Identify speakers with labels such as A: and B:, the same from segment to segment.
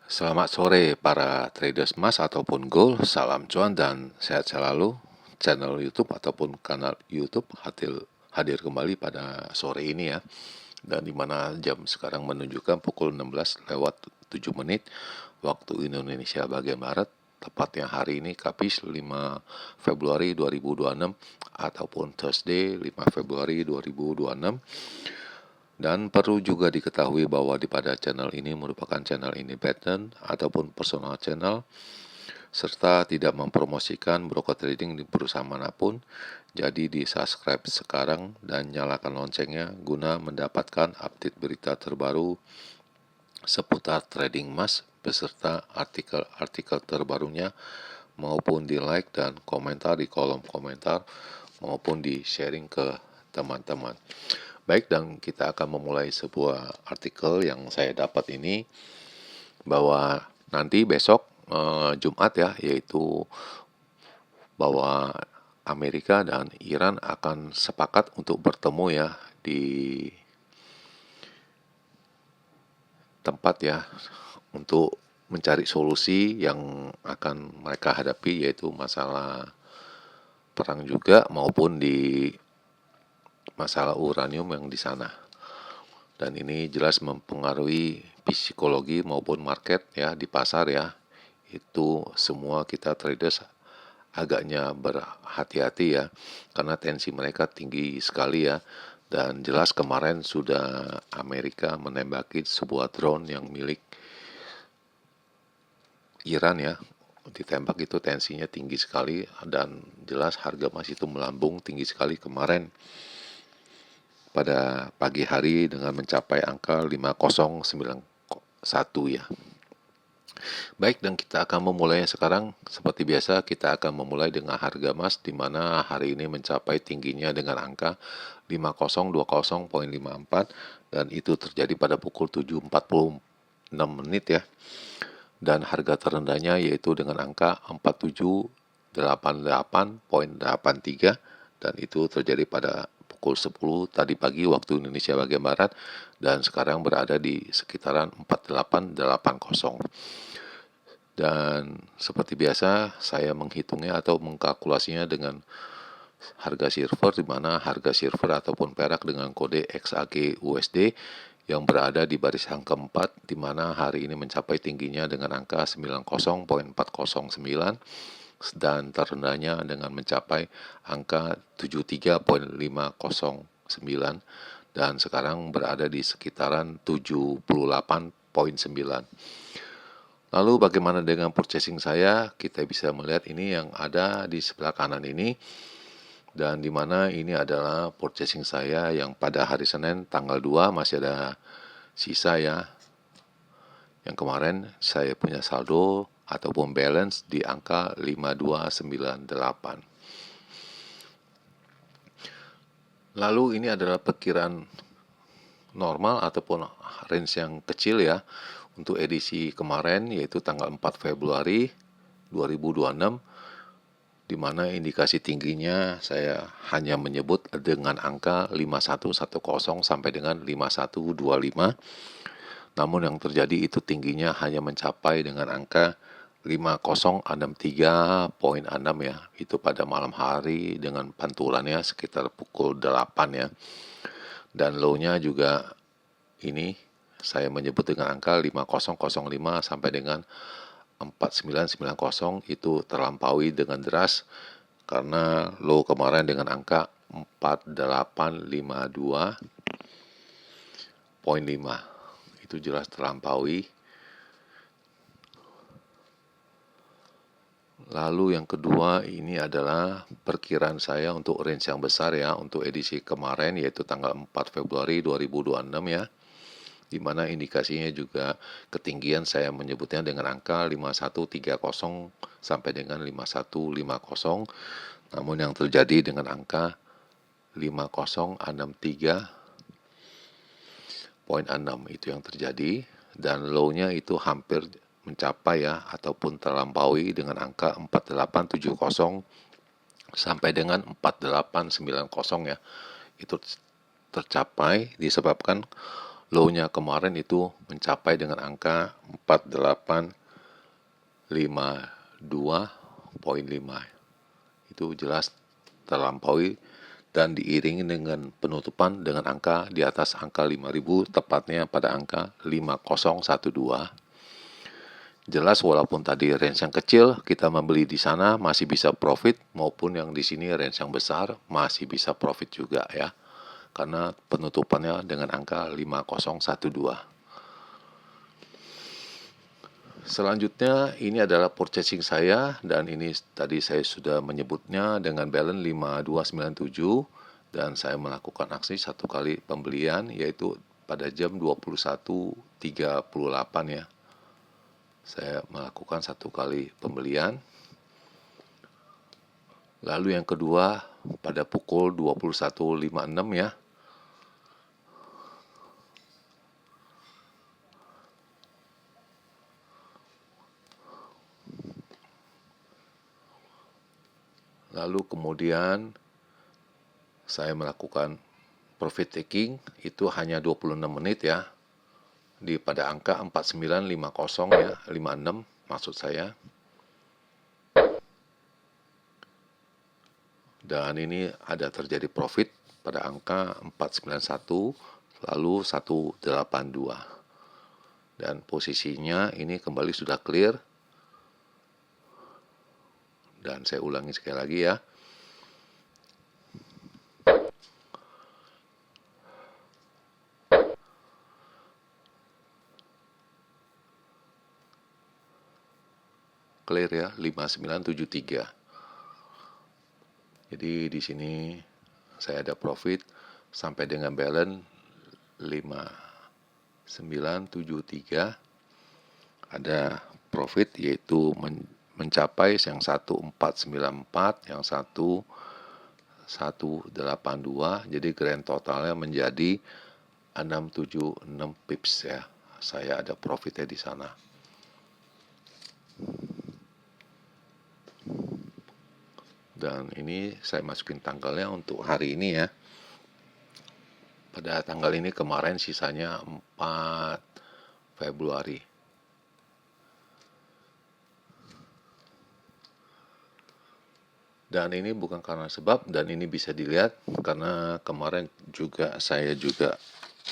A: Selamat sore para traders emas ataupun gold, salam cuan dan sehat selalu. Channel YouTube ataupun kanal YouTube hadir kembali pada sore ini ya. Dan dimana jam sekarang menunjukkan pukul 16 lewat 7 menit waktu Indonesia bagian Barat. Tepatnya hari ini Kamis 5 Februari 2026 ataupun Thursday 5 Februari 2026. Dan perlu juga diketahui bahwa pada channel ini merupakan channel independen ataupun personal channel, serta tidak mempromosikan broker trading di perusahaan manapun. Jadi di subscribe sekarang dan nyalakan loncengnya guna mendapatkan update berita terbaru seputar trading emas beserta artikel-artikel terbarunya, maupun di like dan komentar di kolom komentar maupun di sharing ke teman-teman. Baik, dan kita akan memulai sebuah artikel yang saya dapat ini, bahwa nanti besok Jumat ya, yaitu bahwa Amerika dan Iran akan sepakat untuk bertemu ya di tempat ya untuk mencari solusi yang akan mereka hadapi, yaitu masalah perang juga maupun di masalah uranium yang di sana. Dan ini jelas mempengaruhi psikologi maupun market ya di pasar ya. Itu semua kita traders agaknya berhati-hati ya, karena tensi mereka tinggi sekali ya. Dan jelas kemarin sudah Amerika menembaki sebuah drone yang milik Iran ya. Ditembak itu tensinya tinggi sekali, dan jelas harga emas itu melambung tinggi sekali kemarin pada pagi hari dengan mencapai angka 5091 ya. Baik, dan kita akan memulai sekarang. Seperti biasa kita akan memulai dengan harga emas, di mana hari ini mencapai tingginya dengan angka 5020.54, dan itu terjadi pada pukul 7.46 menit ya. Dan harga terendahnya yaitu dengan angka 4788.83, dan itu terjadi pada pukul 10 tadi pagi waktu Indonesia bagian Barat, dan sekarang berada di sekitaran 4880. Dan seperti biasa saya menghitungnya atau mengkalkulasinya dengan harga silver, di mana harga silver ataupun perak dengan kode XAG USD yang berada di barisan keempat, di mana hari ini mencapai tingginya dengan angka 90.409 dan terendahnya dengan mencapai angka 73.509, dan sekarang berada di sekitaran 78.9. Lalu bagaimana dengan purchasing saya? Kita bisa melihat ini yang ada di sebelah kanan ini, dan di mana ini adalah purchasing saya yang pada hari Senin tanggal 2 masih ada sisa ya. Yang kemarin saya punya saldo ataupun balance di angka 5298. Lalu ini adalah perkiraan normal ataupun range yang kecil ya untuk edisi kemarin, yaitu tanggal 4 Februari 2026, di mana indikasi tingginya saya hanya menyebut dengan angka 5110 sampai dengan 5125. Namun yang terjadi itu tingginya hanya mencapai dengan angka 5063.6 ya. Itu pada malam hari dengan pantulannya sekitar pukul 8 ya. Dan low-nya juga ini saya menyebut dengan angka 5005 sampai dengan 4990, itu terlampaui dengan deras karena low kemarin dengan angka 4852.5. Itu jelas terlampaui. Lalu yang kedua ini adalah perkiraan saya untuk range yang besar ya untuk edisi kemarin, yaitu tanggal 4 Februari 2026 ya, di mana indikasinya juga ketinggian saya menyebutnya dengan angka 5130 sampai dengan 5150. Namun yang terjadi dengan angka 5063.6 itu yang terjadi, dan low-nya itu hampir mencapai ya ataupun terlampaui dengan angka 4870 sampai dengan 4890 ya. Itu tercapai disebabkan Low-nya kemarin itu mencapai dengan angka 4852,5. Itu jelas terlampaui dan diiringi dengan penutupan dengan angka di atas angka 5.000, tepatnya pada angka 5012. Jelas walaupun tadi range yang kecil kita membeli di sana masih bisa profit, maupun yang di sini range yang besar masih bisa profit juga ya. Karena penutupannya dengan angka 5012. Selanjutnya ini adalah purchasing saya, dan ini tadi saya sudah menyebutnya dengan balance 5297, dan saya melakukan aksi satu kali pembelian yaitu pada jam 21.38 ya. Saya melakukan satu kali pembelian. Lalu yang kedua pada pukul 21.56 ya. Lalu kemudian saya melakukan profit taking itu hanya 26 menit ya. Di pada angka 4950 ya, 56 maksud saya. Dan ini ada terjadi profit pada angka 491 lalu 182. Dan posisinya ini kembali sudah clear. Dan saya ulangi sekali lagi ya. Clear ya, 5973. Jadi di sini saya ada profit sampai dengan balance 5973. Ada profit yaitu mencapai yang 1494, yang 1182. Jadi grand totalnya menjadi 676 pips ya. Saya ada profitnya di sana. Dan ini saya masukin tanggalnya untuk hari ini ya. Pada tanggal ini kemarin sisanya 4 Februari. Dan ini bukan karena sebab, dan ini bisa dilihat karena kemarin saya juga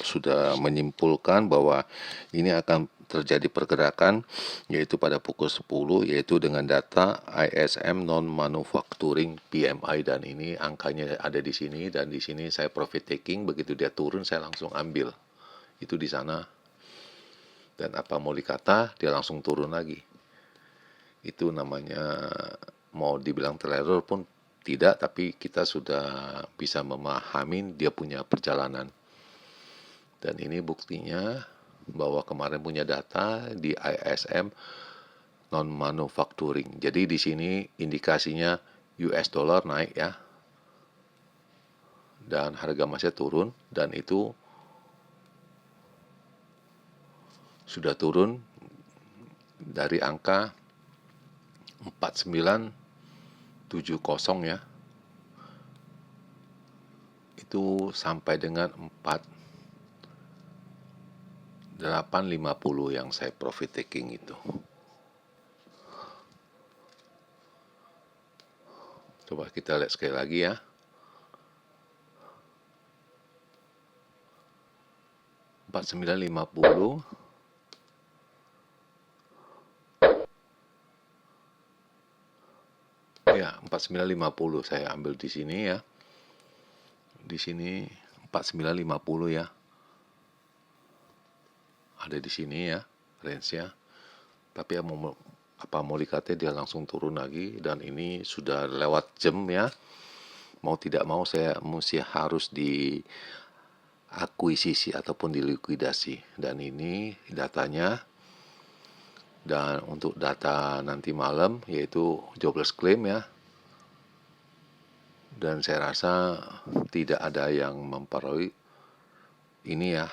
A: sudah menyimpulkan bahwa ini akan terjadi pergerakan yaitu pada pukul 10, yaitu dengan data ISM non manufacturing PMI, dan ini angkanya ada di sini, dan di sini saya profit taking, begitu dia turun saya langsung ambil. Itu di sana. Dan apa mau dikata, dia langsung turun lagi. Itu namanya mau dibilang tereror pun tidak, tapi kita sudah bisa memahami dia punya perjalanan. Dan ini buktinya bahwa kemarin punya data di ISM non manufacturing. Jadi di sini indikasinya US dollar naik ya. Dan harga emasnya turun, dan itu sudah turun dari angka 4970 ya. Itu sampai dengan 4850 yang saya profit taking itu. Coba kita lihat sekali lagi ya. Ya, 4950 saya ambil di sini ya. Di sini 4950 ya. Ada di sini ya range-nya. Tapi apa mau dikata, dia langsung turun lagi, dan ini sudah lewat jam ya. Mau tidak mau saya harus diakuisisi ataupun dilikuidasi. Dan ini datanya. Dan untuk data nanti malam yaitu jobless claim ya. Dan saya rasa tidak ada yang mempengaruhi ini ya,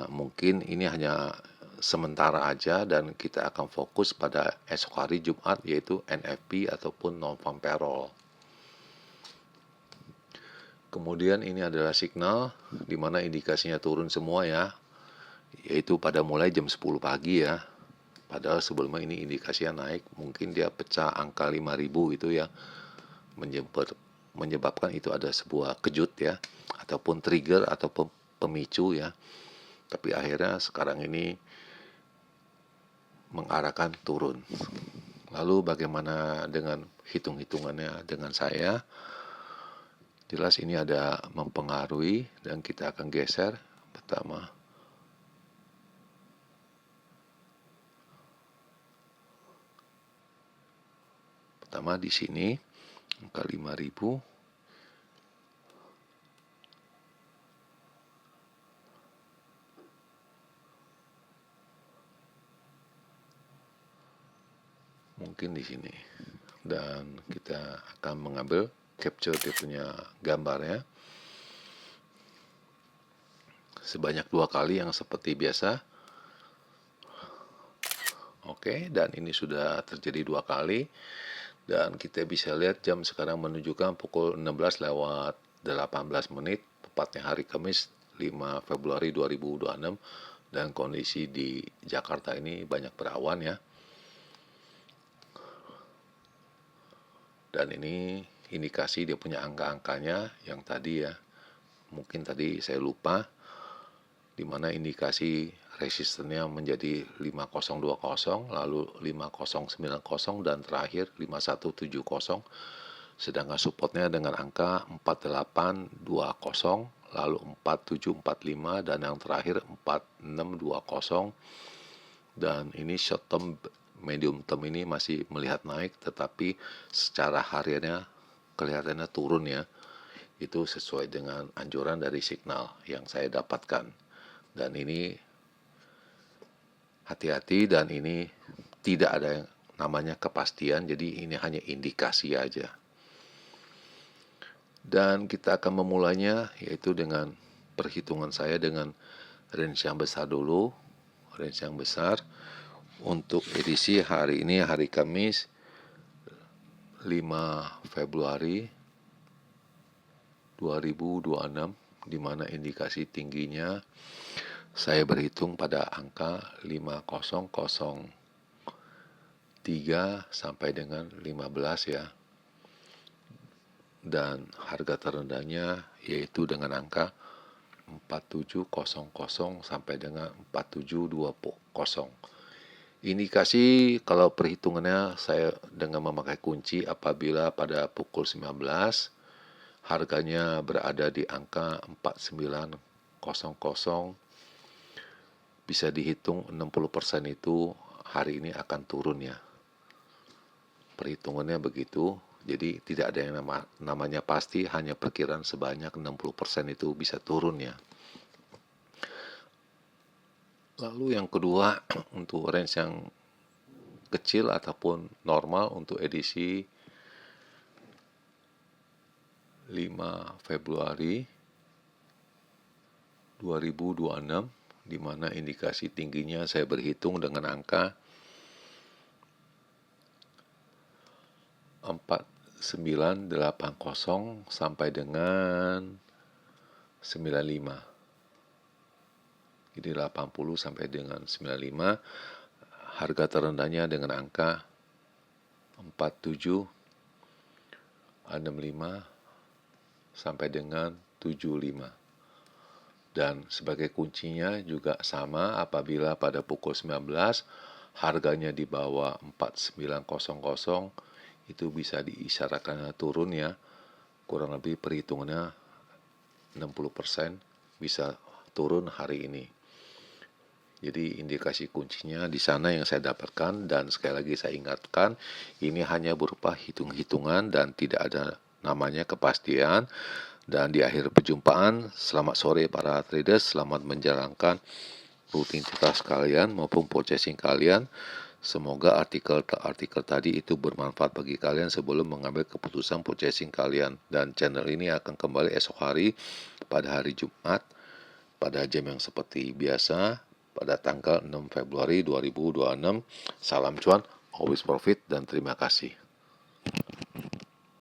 A: mungkin ini hanya sementara aja, dan kita akan fokus pada esok hari Jumat yaitu NFP ataupun non-farm payroll. Kemudian ini adalah signal di mana indikasinya turun semua ya. yaitu pada mulai jam 10 pagi ya. Padahal sebelumnya ini indikasinya naik, mungkin dia pecah angka 5.000 itu ya, menyebabkan itu ada sebuah kejut ya, ataupun trigger atau pemicu ya. Tapi akhirnya sekarang ini mengarahkan turun. Lalu bagaimana dengan hitung-hitungannya dengan saya? Jelas ini ada mempengaruhi dan kita akan geser. Pertama di sini angka 5.000. Mungkin di sini. Dan kita akan mengambil capture dia punya gambarnya sebanyak 2 kali yang seperti biasa. Oke, dan ini sudah terjadi 2 kali. Dan kita bisa lihat jam sekarang menunjukkan pukul 16:18, tepatnya hari Kamis 5 Februari 2026. Dan kondisi di Jakarta ini banyak berawan ya. Dan ini indikasi dia punya angka-angkanya yang tadi ya. Mungkin tadi saya lupa, di mana indikasi resistennya menjadi 5020, lalu 5090, dan terakhir 5170. Sedangkan supportnya dengan angka 4820, lalu 4745, dan yang terakhir 4620. Dan ini short term, medium term ini masih melihat naik, tetapi secara hariannya kelihatannya turun ya. Itu sesuai dengan anjuran dari signal yang saya dapatkan. Dan ini hati-hati, dan ini tidak ada yang namanya kepastian, jadi ini hanya indikasi aja. Dan kita akan memulainya yaitu dengan perhitungan saya dengan range yang besar dulu. Range yang besar untuk edisi hari ini, hari Kamis 5 Februari 2026, di mana indikasi tingginya saya berhitung pada angka 5003 sampai dengan 15 ya. Dan harga terendahnya yaitu dengan angka 4700 sampai dengan 4720. Indikasi kalau perhitungannya saya dengan memakai kunci, apabila pada pukul 19 harganya berada di angka 4900, bisa dihitung 60% itu hari ini akan turun ya. Perhitungannya begitu. Jadi tidak ada yang namanya pasti, hanya perkiraan sebanyak 60% itu bisa turun ya. Lalu yang kedua, untuk range yang kecil ataupun normal untuk edisi 5 Februari 2026, di mana indikasi tingginya saya berhitung dengan angka 4980 sampai dengan 95. Jadi 80 sampai dengan 95. Harga terendahnya dengan angka 4765 sampai dengan 75. Dan sebagai kuncinya juga sama, apabila pada pukul 19 harganya di bawah 4900, itu bisa diisyaratkan turun ya. Kurang lebih perhitungannya 60% bisa turun hari ini. Jadi indikasi kuncinya di sana yang saya dapatkan, dan sekali lagi saya ingatkan, ini hanya berupa hitung-hitungan dan tidak ada namanya kepastian. Dan di akhir perjumpaan, selamat sore para traders, selamat menjalankan rutinitas kalian maupun purchasing kalian. Semoga artikel tadi itu bermanfaat bagi kalian sebelum mengambil keputusan purchasing kalian. Dan channel ini akan kembali esok hari pada hari Jumat pada jam yang seperti biasa pada tanggal 6 Februari 2026. Salam cuan, always profit, dan terima kasih.